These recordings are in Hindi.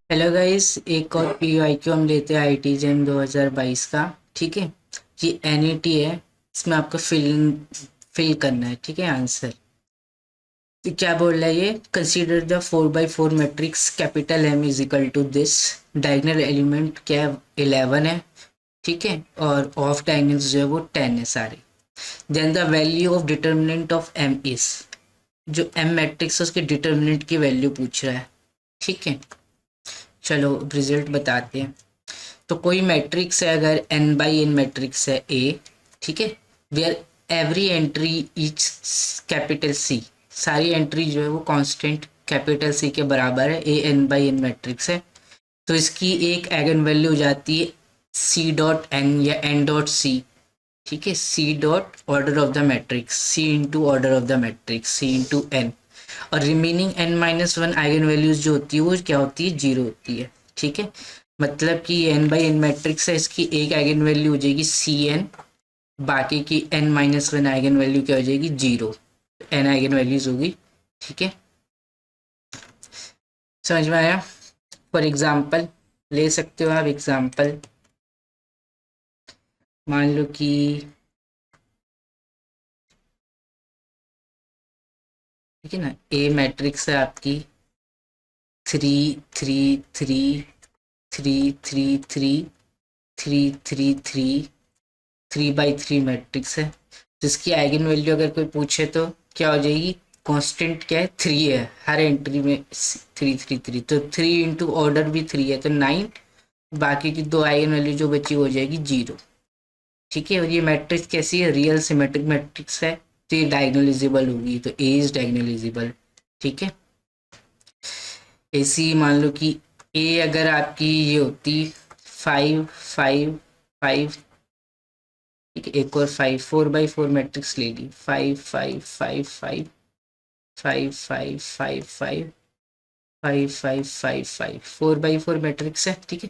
हेलो गाइस, एक और पीवाईक्यू हम लेते हैं आईटी जेम 2022 का। ठीक है, ये एनईटी है। इसमें आपको फिल करना है। ठीक है, आंसर तो क्या बोल रहा है ये? Consider the 4x4 matrix capital M is equal to this. Diagonal element क्या है? 11 है। ठीक है, और ऑफ डायगोनल्स जो है वो 10 है सारे। Then the value of determinant of M is, जो एम मैट्रिक्स है उसके डिटर्मिनेंट की वैल्यू पूछ रहा है। ठीक है, चलो रिजल्ट बताते हैं। तो कोई मैट्रिक्स है, अगर n बाई एन मैट्रिक्स है ए, ठीक है, where every entry each capital C, सारी एंट्री जो है वो कांस्टेंट कैपिटल सी के बराबर है। A N by N matrix है, तो इसकी एक एगन वैल्यू हो जाती है सी डॉट एन या एन डॉट सी। ठीक है, C dot order of the matrix, C into order of the matrix, C into N. और remaining N minus one eigen values जो होती है वो क्या होती है? जीरो होती है। ठीक है, मतलब कि एन बाई एन मैट्रिक्स है, इसकी एक आइगन वैल्यू हो जाएगी सी एन, बाकी की N minus one eigen value क्या हो जाएगी? जीरो। एन आइगन वैल्यूज होगी। ठीक है, समझ में आया? फॉर एग्जाम्पल ले सकते हो आप एग्जाम्पल। मान लो कि ठीक है ना, ए मैट्रिक्स है आपकी three three three three three three three three three three by three matrix है, जिसकी आइगन वैल्यू अगर कोई पूछे तो क्या हो जाएगी? कांस्टेंट क्या है? थ्री है हर एंट्री में। थ्री थ्री थ्री, तो थ्री इंटू ऑर्डर भी थ्री है तो नाइन। बाकी की दो आइगन वैल्यू जो बची हो जाएगी जीरो। ठीक है, और ये मैट्रिक्स कैसी है? रियल सिमेट्रिक मैट्रिक्स है, तो ये डायगोनलाइजेबल होगी, तो ए इज डायगोनलाइजेबल। ठीक है, ऐसी मान लो कि ए अगर आपकी ये होती फाइव फाइव फाइव, ठीक है, एक और five, four by four matrix ले ली, five five five five five five five five five five five five, four by four matrix है। ठीक है,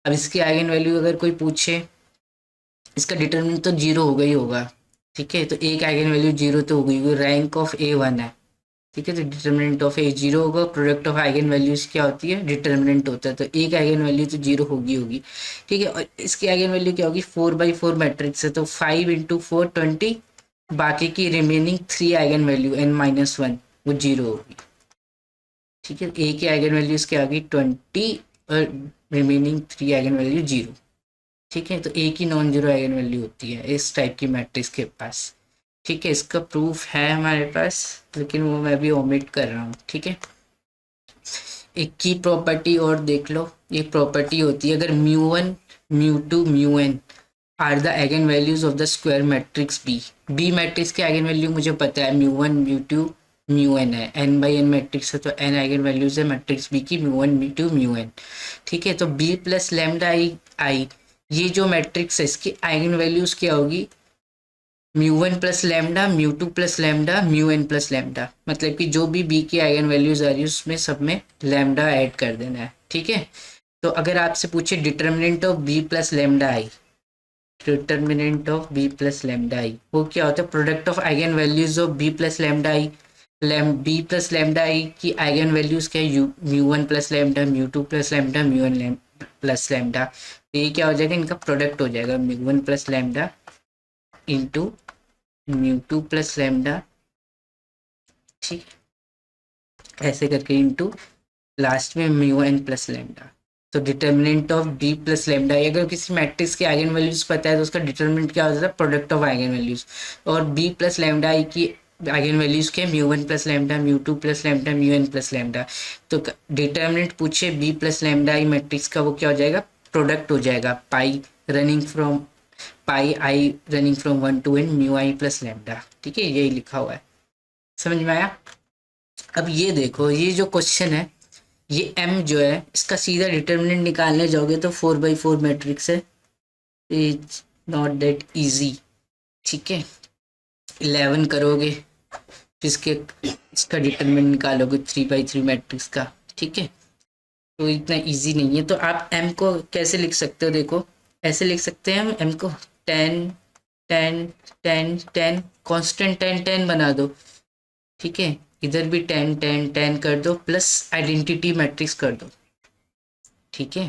अब इसकी आइगन वैल्यू अगर कोई पूछे, इसका डिटरमिनेंट तो जीरो होगा ही होगा। ठीक है, तो एक आइगन वैल्यू जीरो तो होगी, रैंक ऑफ ए वन है। ठीक है, तो डिटर्मिनेंट ऑफ ए जीरो होगा। प्रोडक्ट ऑफ आइगन वैल्यूज क्या होती है? डिटर्मिनेंट होता है, तो एक आइगन वैल्यू तो जीरो होगी होगी। ठीक है, और इसकी आइगन वैल्यू क्या होगी? फोर बाई फोर मैट्रिक्स है, तो फाइव इंटू फोर 20। बाकी की remaining three eigen value N minus one वो जीरो होगी। ठीक है, ए की आइगन वैल्यूज क्या होगी? 20, और remaining three eigen value zero. ठीक है, तो ए की नॉन जीरो आइगन वैल्यू होती है इस टाइप की मैट्रिक्स के पास। ठीक है, इसका प्रूफ है हमारे पास, लेकिन वो मैं अभी ओमिट कर रहा हूँ। ठीक है, एक की प्रॉपर्टी और देख लो। एक प्रॉपर्टी होती है, अगर mu one mu two mu N are the eigen values of the square matrix B. B matrix के आइगन वैल्यू मुझे पता है, mu one mu two mu N है। एन बाई एन मैट्रिक्स है, तो एन आइगन वैल्यूज है मैट्रिक्स बी की, mu one mu two mu N. ठीक है, तो B plus lambda I I, ये जो मैट्रिक्स है इसकी आइगन वैल्यूज क्या होगी? Mu one plus lambda, mu two plus lambda, mu N plus lambda. मतलब कि जो भी बी की आइगन वैल्यूज आ रही है उसमें सब में लैम्डा ऐड कर देना है। ठीक है, तो अगर आपसे पूछे determinant of B plus lambda I, determinant of B plus lambda I वो क्या होता है? Product of eigen values of B plus lambda I. B plus lambda I की आइगन वैल्यूज क्या है? Mu one plus lambda, mu two plus lambda, mu N plus lambda. तो ये क्या हो जाएगा? इनका प्रोडक्ट हो जाएगा, mu one plus lambda into mu two plus lambda. ठीक, ऐसे करके इंटू लास्ट में म्यू एन प्लस लैम्डा। तो determinant of B plus lambda, अगर किसी मैट्रिक्स के आइगन वैल्यूज पता है तो उसका डिटर्मिनेंट क्या होता है? Product of eigen values. और बी प्लस लैम्डा आई की आइगन वैल्यूज के mu one plus lambda, mu two plus lambda, mu N plus lambda. तो डिटर्मिनेंट पूछे B plus lambda I matrix का, वो क्या हो जाएगा? प्रोडक्ट हो जाएगा, pi running from pi I running from one to N mu I plus lambda. ठीक है, यही लिखा हुआ है। समझ में आया? अब ये देखो, ये जो क्वेश्चन है, ये m जो है इसका सीधा डिटर्मिनेंट निकालने जाओगे तो फोर बाई फोर मैट्रिक्स है, इट्स नॉट दैट इजी। ठीक है, 11 करोगे फिर इसका डिटर्मिनेंट निकालोगे थ्री बाई थ्री मैट्रिक्स का। ठीक है, तो इतना इजी नहीं है। तो आप m को कैसे लिख सकते हो? देखो, ऐसे लिख सकते हैं हम m को, ten ten ten ten, constant ten ten बना दो। ठीक है, इधर भी टेन टेन टेन कर दो, प्लस आइडेंटिटी मैट्रिक्स कर दो। ठीक है,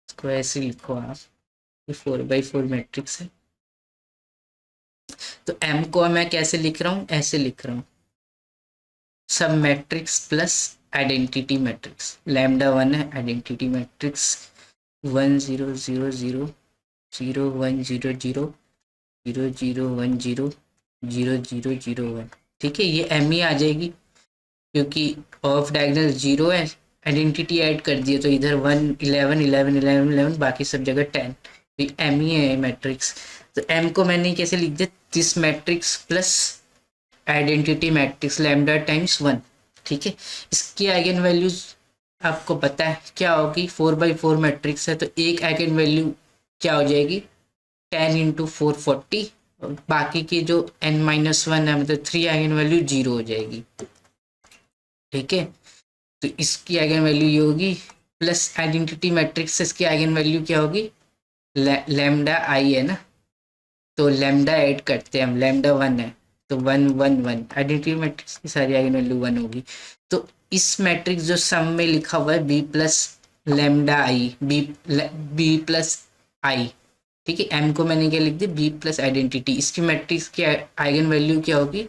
इसको ऐसे लिखो आप, ये 4x4 मैट्रिक्स है। तो एम को मैं कैसे लिख रहा हूँ, ऐसे लिख रहा हूँ, सब matrix plus identity matrix. Lambda 1 है, आइडेंटिटी मैट्रिक्स 1 0 0 0 0 1 0 0 0 0 1 0 0 0 0 1। ठीक है, ये एम ही आ जाएगी क्योंकि ऑफ डायगोनल 0 है, आइडेंटिटी ऐड कर दिए तो इधर 1 11 11 11 11, बाकी सब जगह 10, तो एम ही है मैट्रिक्स। तो एम को मैंने कैसे लिख दिया, this matrix plus identity matrix lambda times 1। ठीक है, इसकी आइगन वैल्यूज आपको पता है क्या होगी, 4x4 मैट्रिक्स है तो एक आइगन वैल्यू क्या हो जाएगी 10 इंटू 440, और बाकी की जो n-1 है मतलब 3 आइगन वैल्यू 0 हो जाएगी। ठीक है, तो इसकी आइगन वैल्यू ये होगी, प्लस आइडेंटिटी मैट्रिक्स इसकी आइगन वैल्यू क्या होगी, लैम्डा आई है ना, तो लैम्डा ऐड करते हैं हम, लैम्डा 1 है तो 1 1 1, आइडेंटिटी मैट्रिक्स की सारी आइगन वैल्यू 1 होगी। तो इस मैट्रिक्स जो सम में लिखा हुआ है B plus lambda I, B plus आई, ठीक है, एम को मैंने क्या लिख दिया, बी प्लस आइडेंटिटी, इसकी मैट्रिक्स की आइगन वैल्यू क्या होगी,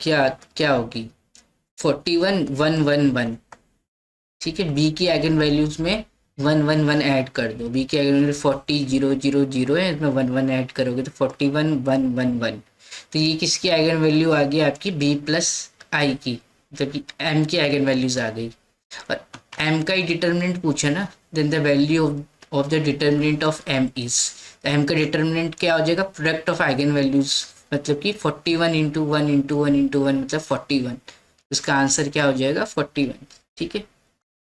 क्या क्या होगी 41 1 1 1। ठीक है, बी की आइगन वैल्यूज में 1 1 1 ऐड कर दो, बी की आइगन वैल्यू 40 0 0 0 है, इसमें 1 1 ऐड करोगे तो 41 1 1 1। तो ये किसकी आइगन वैल्यू आ गई आपकी, बी प्लस आई की, जबकि एम की आइगन वैल्यूज आ गई। और एम का ही डिटर्मिनेंट पूछा ना, then the value of the determinant of M is, M का डिटर्मिनेंट क्या हो जाएगा, प्रोडक्ट ऑफ आइगन वैल्यूज, मतलब कि 41 इंटू 1 इंटू 1 इंटू 1 मतलब 41, उसका आंसर क्या हो जाएगा 41। ठीक है,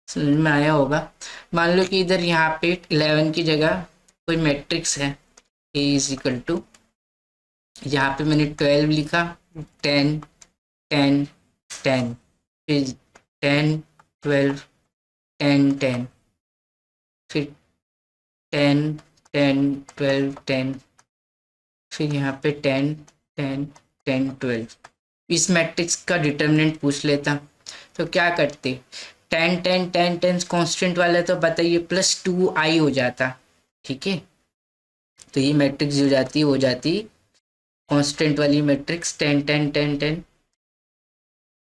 समझ में आया होगा। मान लो कि इधर यहाँ पे 11 की जगह कोई मैट्रिक्स है, ए इज इक्वल टू, यहाँ पे मैंने 12 लिखा, 10 10 10, फिर 10 12 10 10, फिर 10 10 12 10, फिर यहाँ पे 10 10 10 12। इस मैट्रिक्स का डिटर्मिनेंट पूछ लेता तो क्या करते, 10 10 10 10 कांस्टेंट वाला तो बताइए प्लस 2 आई हो जाता। ठीक है, तो ये मैट्रिक्स जो जाती है वो जाती कांस्टेंट वाली मैट्रिक्स 10 10 10 10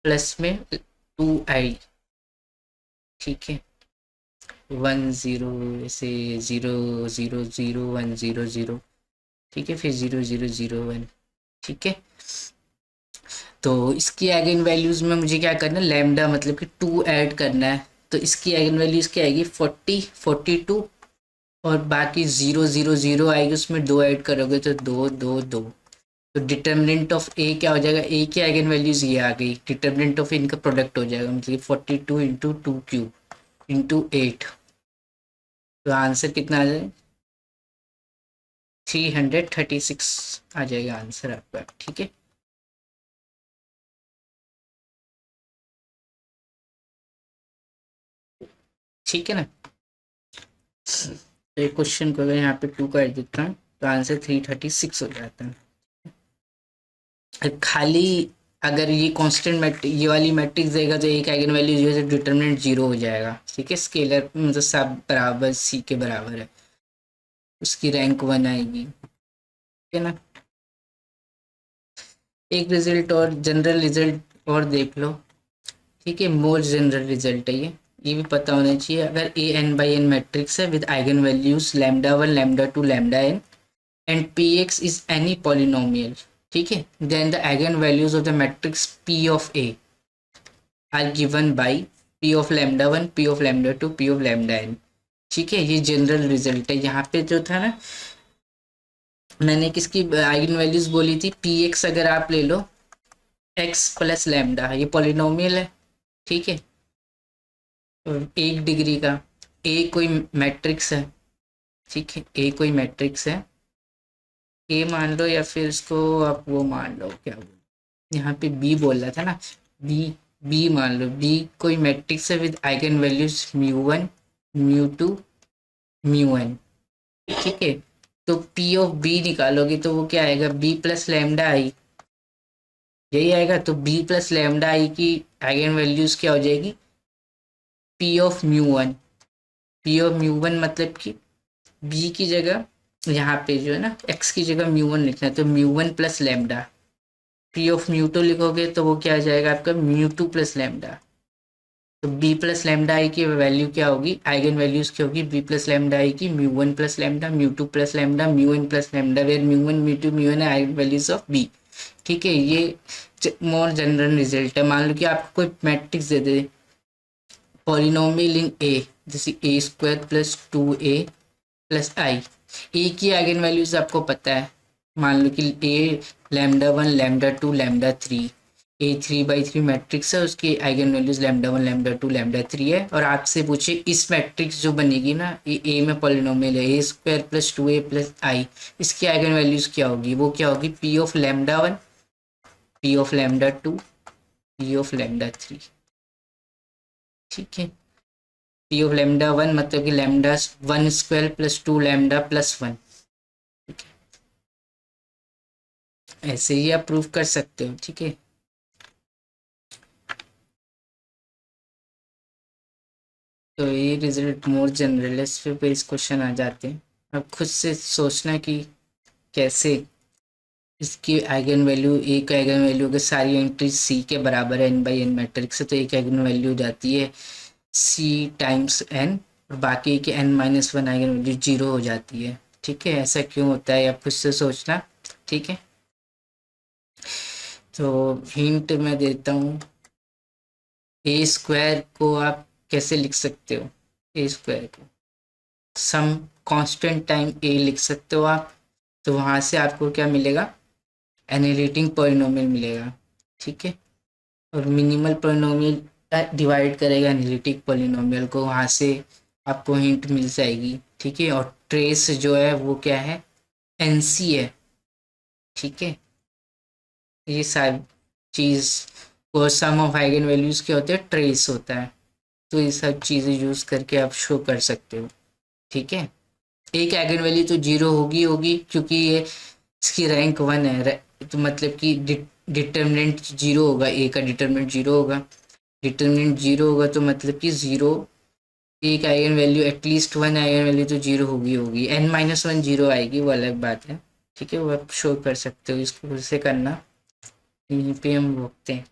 प्लस में 2 आई। ठीक है, 1 0 ऐसे 0 0 0 1 0 0, ठीक है, फिर 0 0 0 1। ठीक है, तो इसकी आइगन वैल्यूज में मुझे क्या करना है, लैम्डा मतलब कि 2 ऐड करना है, तो इसकी आइगन वैल्यूज क्या आएगी 40 42, और बाकी 0 0 0 आएगी, उसमें 2 ऐड करोगे तो 2 2 2। तो डिटर्मिनेंट ऑफ ए क्या हो जाएगा, ए की आइगन वैल्यूज ये आ गई, डिटर्मिनेंट ऑफ इनका प्रोडक्ट हो जाएगा, मतलब 42 इंटू 2 क्यूब इंटू 8, तो आंसर कितना आ जाएगा 336 आ जाएगा आंसर आपका। ठीक है, ठीक है ना। तो एक क्वेश्चन को अगर यहाँ पे 2 कर देता हूँ तो आंसर 336 हो जाता है। खाली अगर ये कांस्टेंट मैट्रिक, ये वाली मैट्रिक्स देगा तो एक आइगन वैल्यू जो है डिटरमिनेंट 0 हो जाएगा। ठीक है, स्केलर मतलब सब बराबर सी के बराबर है, उसकी रैंक 1 आएगी। ठीक है ना। एक रिजल्ट और जनरल रिजल्ट और देख लो। ठीक है, मोर जनरल रिजल्ट है ये भी पता होना चाहिए। अगर A N by N matrix है with eigen values lambda 1 lambda 2 lambda N and P X is any polynomial, ठीक है, then the eigen values of the matrix P of A are given by P of lambda 1 P of lambda 2 P of lambda N. ठीक है, ये जनरल रिजल्ट है। यहाँ पे जो था ना, मैंने किसकी आइगन वैल्यूज बोली थी, पी एक्स अगर आप ले लो एक्स प्लस लैम्डा, ये पॉलिनोमियल है। ठीक है, 1 डिग्री का, ए कोई मैट्रिक्स है। ठीक है, ए कोई मैट्रिक्स है, ए मान लो या फिर इसको आप वो मान लो, क्या बोल यहाँ पे बी बोल रहा था ना, बी बी मान लो, बी कोई मैट्रिक्स है विद आइगन वैल्यूज μ1 μ2 μn। ठीक है, तो पी ऑफ बी निकालोगे तो वो क्या आएगा, बी प्लस लैम्डा आई, यही आएगा। तो बी प्लस लैम्डा आई की आइगन वैल्यूज क्या हो जाएगी, P of mu one. P of mu one मतलब कि बी की जगह यहाँ पे जो है ना एक्स की जगह म्यू वन लिखना है, तो mu one plus lambda. P of mu two लिखोगे तो वो क्या आ जाएगा आपका, म्यू टू प्लस लैम्डा। तो बी प्लस लैम्डा आई की वैल्यू क्या होगी, आइगन वैल्यूज क्या होगी, बी प्लस लैम्डा आई की mu one plus lambda, mu two plus lambda, mu N plus lambda, where mu one mu two mu N eigen values of B. ठीक है, ये मोर जनरल रिजल्ट है। मान लो कि आपको कोई matrix they they, polynomial in A, जैसे A square plus two A plus I. A की आइगन वैल्यूज आपको पता है, मान लो कि A lambda one lambda two lambda three, A three by three matrix है, उसकी eigen values lambda one lambda two lambda three है। और आपसे पूछे इस मैट्रिक्स जो बनेगी ना, ये ए में पॉलिनोमियल है, ए square plus two A plus आई, इसकी आइगन वैल्यूज क्या होगी, वो क्या होगी, P of lambda one, P of lambda two, P of lambda three. ठीक है, पी ऑफ लैम्डा वन मतलब कि lambda one square plus to lambda plus one. ऐसे ही आप प्रूव कर सकते हो। ठीक है, तो ये रिजल्ट मोर जनरल है, इस पे इस क्वेश्चन आ जाते हैं। अब खुद से सोचना कि कैसे इसकी आइगन वैल्यू, एक आइगन वैल्यू के सारी एंट्री सी के बराबर है, एन बाई एन मैट्रिक्स है, तो एक आइगन वैल्यू जाती है सी टाइम्स एन, और बाकी के n minus one eigen value zero हो जाती है। ठीक है, ऐसा क्यों होता है आप खुद से सोचना। ठीक है, तो हिंट मैं देता हूँ, ए स्क्वायर को आप कैसे लिख सकते हो, ए स्क्वायर को सम कांस्टेंट टाइम ए लिख सकते हो आप, तो वहाँ से आपको क्या मिलेगा, एनालिटिक पॉलिनोमियल मिलेगा। ठीक है, और मिनिमल पॉलिनोमियल डिवाइड करेगा एनालिटिक पॉलिनोमियल को, वहाँ से आपको हिंट मिल जाएगी। ठीक है, और ट्रेस जो है वो क्या है, एनसी है। ठीक है, ये सारी चीज़, और सम ऑफ आइगन वैल्यूज क्या होते हैं, ट्रेस होता है। तो ये सब चीज़ें यूज़ करके आप शो कर सकते हो। ठीक है, एक आइगन वैल्यू तो जीरो होगी होगी, क्योंकि ये इसकी रैंक वन है, तो मतलब कि डिटर्मिनेंट जीरो होगा, ए का डिटर्मिनेंट जीरो होगा। डिटर्मिनेंट जीरो होगा तो मतलब कि जीरो, एक eigen value at least one eigen value तो जीरो होगी होगी, एन माइनस वन जीरो आएगी, वो अलग बात है। ठीक है, वो आप शो कर सकते हो, इसको फिर से करना, यहीं पे हम रोकते हैं।